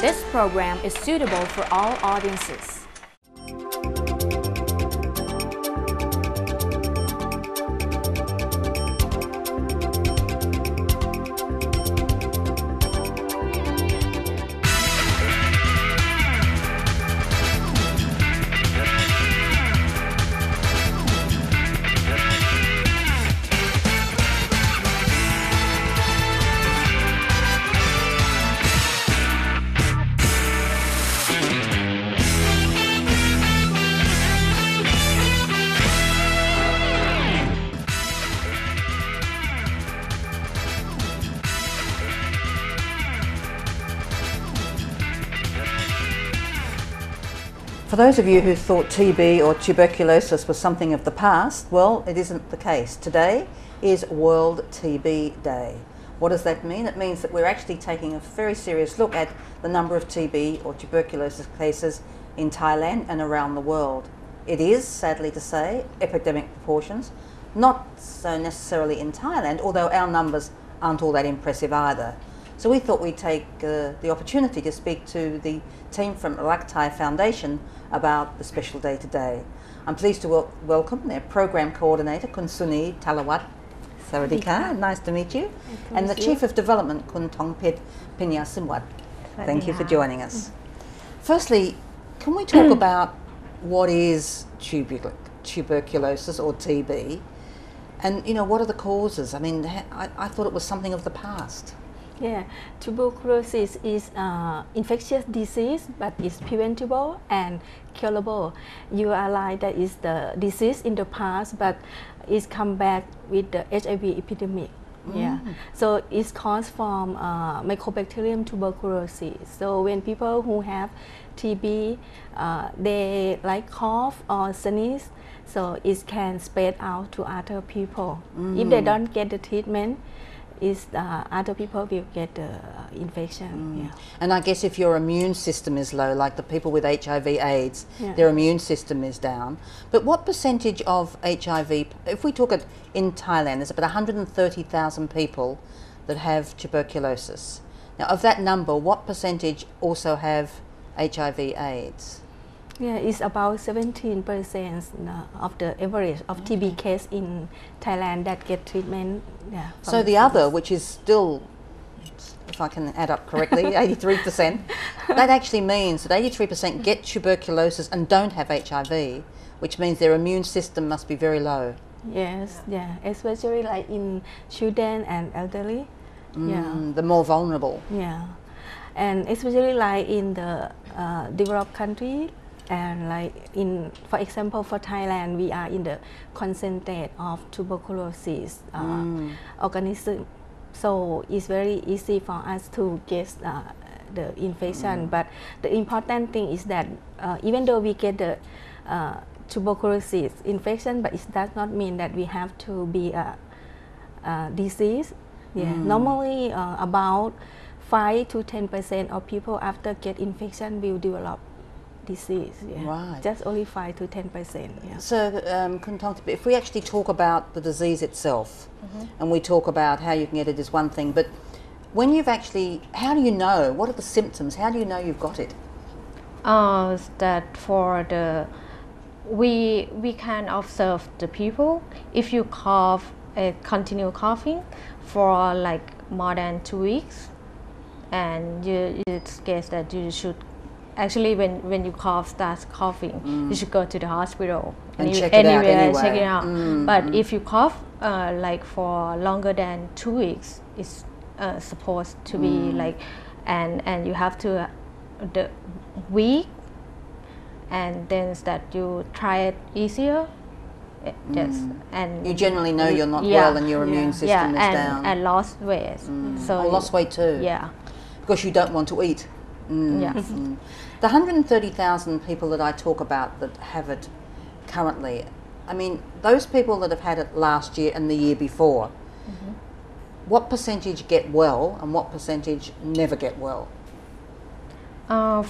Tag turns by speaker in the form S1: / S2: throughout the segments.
S1: This program is suitable for all audiences.
S2: For those of you who thought TB or tuberculosis was something of the past, well, it isn't the case. Today is World TB Day. What does that mean? It means that we're actually taking a very serious look at the number of TB or tuberculosis cases in Thailand and around the world. It is, sadly to say, epidemic proportions, not so necessarily in Thailand, although our numbers aren't all that impressive either. So we thought we'd take the opportunity to speak to the team from Luck Thai Foundation about the special day today. I'm pleased to welcome their program coordinator, Kun Suni Talawat. Sawadee, nice to meet you. And the Chief of Development, Kun Tongpit Pinyasimwat. Thank you for joining us. Firstly, can we talk about what is tuberculosis or TB? And, you know, what are the causes? I mean, I thought it was something of the past.
S3: Yeah, tuberculosis is infectious disease, but it's preventable and curable. You are right, that is the disease in the past, but it's come back with the HIV epidemic. Yeah, so it's caused from Mycobacterium tuberculosis. So when people who have TB, they like cough or sneeze, so it can spread out to other people. If they don't get the treatment, other people will get the infection. Yeah.
S2: And I guess if your immune system is low, like the people with HIV/AIDS, their immune system is down. But what percentage of HIV, if we talk in Thailand, there's about 130,000 people that have tuberculosis. Now, of that number, what percentage also have HIV/AIDS?
S3: Yeah, it's about 17% of the average of TB case in Thailand that get treatment. Yeah,
S2: so the other, which is still, if I can add up correctly, 83%, that actually means that 83% get tuberculosis and don't have HIV, which means their immune system must be very low.
S3: Yes, yeah, especially like in children and elderly.
S2: The more vulnerable.
S3: Yeah, and especially like in the developed country. And like for example, for Thailand, we are in the concentrate of tuberculosis organism. So it's very easy for us to get the infection. But the important thing is that even though we get the tuberculosis infection, but it does not mean that we have to be a disease. Yeah. Normally, about 5 to 10% of people after get infection will develop disease. Yeah.
S2: Right.
S3: Just only 5 to 10%. Yeah.
S2: So, if we actually talk about the disease itself, and we talk about how you can get it is one thing, but when you've actually, how do you know? What are the symptoms? How do you know you've got it?
S4: That for the we can observe the people. If you cough, continue coughing for like more than 2 weeks, and it's guess that you should. Actually, when you start coughing, you should go to the hospital
S2: and check it out anyway.
S4: Check it out. But if you cough like for longer than 2 weeks, it's supposed to be like, and you have to the week, and then that you try it easier. Yes, and
S2: you generally know you're not well and your immune system is down.
S4: And lost weight. So
S2: lost weight too.
S4: Yeah,
S2: because you don't want to eat. The 130,000 people that I talk about that have it currently, I mean, those people that have had it last year and the year before, what percentage get well and what percentage never get well?
S4: I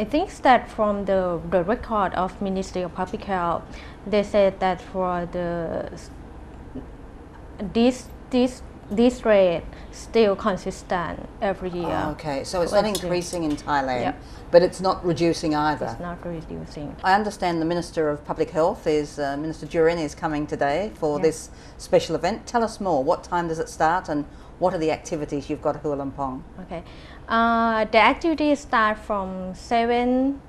S4: think that from the record of Ministry of Public Health, they said that for this this rate still consistent every year.
S2: Oh, okay, so it's not
S4: It's still-
S2: increasing in Thailand,
S4: Yep.
S2: but it's not reducing either.
S4: It's not reducing.
S2: I understand the Minister of Public Health is, Minister Jurin is coming today for
S4: Yeah.
S2: this special event. Tell us more. What time does it start and what are the activities you've got at Hua Lamphong?
S4: Okay. The activities start from 7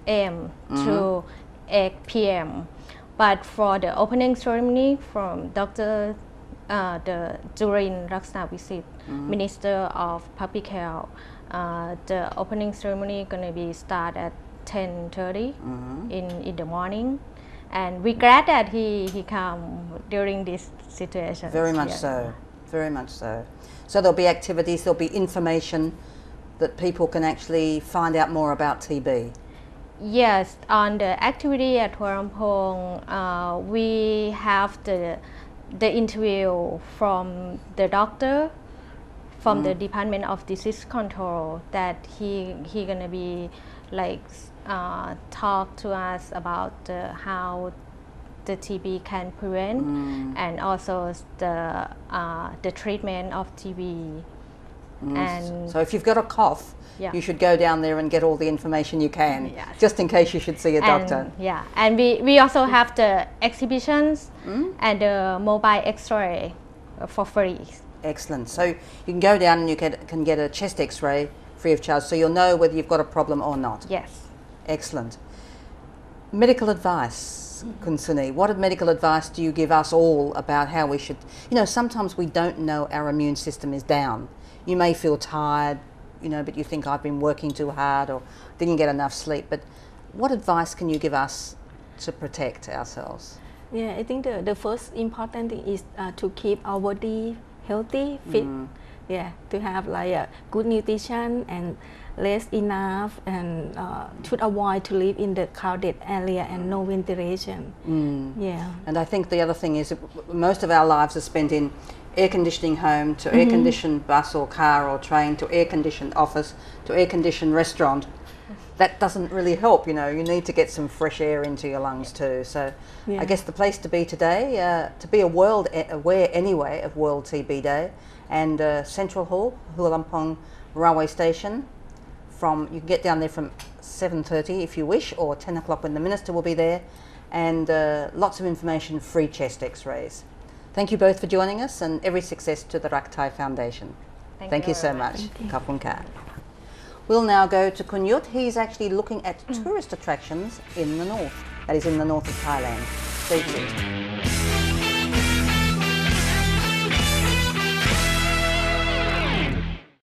S4: a.m. to 8 p.m. But for the opening ceremony from Dr. The Jurin Raksanavisit, Minister of Public Health, the opening ceremony gonna be start at 10:30 in the morning, and we glad that he come during this situation.
S2: Very much so, very much so. So there'll be activities, there'll be information that people can actually find out more about TB.
S4: Yes, on the activity at Hua Lamphong, we have the interview from the doctor from the Department of Disease Control that he gonna be like talk to us about how the TB can prevent and also the treatment of TB. And
S2: So if you've got a cough,
S4: Yeah.
S2: you should go down there and get all the information you can,
S4: Yes.
S2: just in case you should see a doctor.
S4: And, yeah, and we also have the exhibitions and the mobile X-ray for free.
S2: Excellent. So you can go down and you can get a chest X-ray free of charge, so you'll know whether you've got a problem or not.
S4: Yes.
S2: Excellent. Medical advice, Kunsuni. What medical advice do you give us all about how we should? You know, sometimes we don't know our immune system is down. You may feel tired, you know, but you think I've been working too hard or didn't get enough sleep. But what advice can you give us to protect ourselves?
S3: Yeah, I think the first important thing is to keep our body healthy, fit. Yeah, to have like a good nutrition and rest enough, and should avoid to live in the crowded area and no ventilation. Yeah.
S2: And I think the other thing is that most of our lives are spent in air conditioning home to air conditioned bus or car or train to air conditioned office to air conditioned restaurant. That doesn't really help, you know. You need to get some fresh air into your lungs too. So
S3: Yeah.
S2: I guess the place to be today, to be aware anyway of World TB Day, and Central Hall, Hua Lamphong Railway Station, you can get down there from 7:30 if you wish, or 10 o'clock when the Minister will be there, and lots of information, free chest X-rays. Thank you both for joining us, and every success to the Raktai Foundation. Thank you so
S4: very
S2: much. Kapun Ka. We'll now go to Kunyut. He's actually looking at tourist attractions in the north. That is in the north of Thailand. Stay tuned.